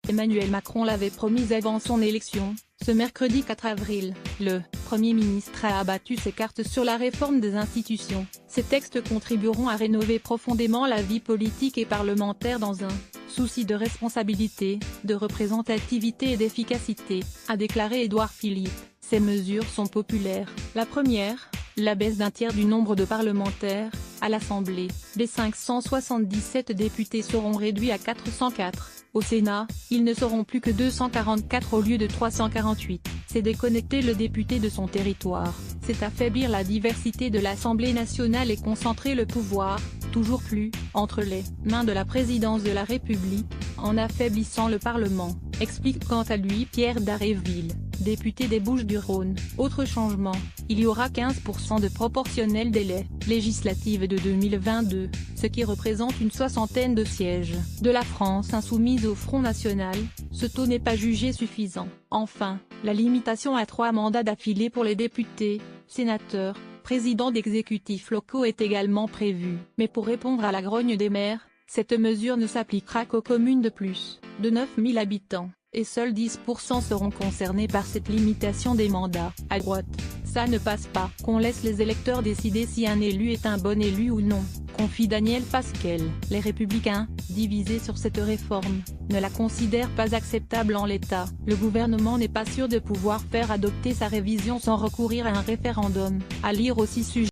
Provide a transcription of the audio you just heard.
Emmanuel Macron l'avait promise avant son élection. Ce mercredi 4 avril, le Premier ministre a abattu ses cartes sur la réforme des institutions. Ces textes contribueront à rénover profondément la vie politique et parlementaire dans un souci de responsabilité, de représentativité et d'efficacité, a déclaré Édouard Philippe. Ces mesures sont populaires. La première, la baisse d'un tiers du nombre de parlementaires à l'Assemblée. Les 577 députés seront réduits à 404. Au Sénat, ils ne seront plus que 244 au lieu de 348. C'est déconnecter le député de son territoire, c'est affaiblir la diversité de l'Assemblée nationale et concentrer le pouvoir, toujours plus, entre les mains de la présidence de la République, en affaiblissant le Parlement, explique quant à lui Pierre Dharréville, député des Bouches-du-Rhône. Autre changement, il y aura 15% de proportionnel dès les législatives de 2022, ce qui représente une soixantaine de sièges. De la France insoumise au Front National, ce taux n'est pas jugé suffisant. Enfin, la limitation à 3 mandats d'affilée pour les députés, sénateurs, présidents d'exécutifs locaux est également prévue. Mais pour répondre à la grogne des maires, cette mesure ne s'appliquera qu'aux communes de plus de 9000 habitants, et seuls 10% seront concernés par cette limitation des mandats. À droite, ça ne passe pas. Qu'on laisse les électeurs décider si un élu est un bon élu ou non, confie Daniel Fasquelle. Les Républicains, divisés sur cette réforme, ne la considèrent pas acceptable en l'état. Le gouvernement n'est pas sûr de pouvoir faire adopter sa révision sans recourir à un référendum. À lire aussi sujet.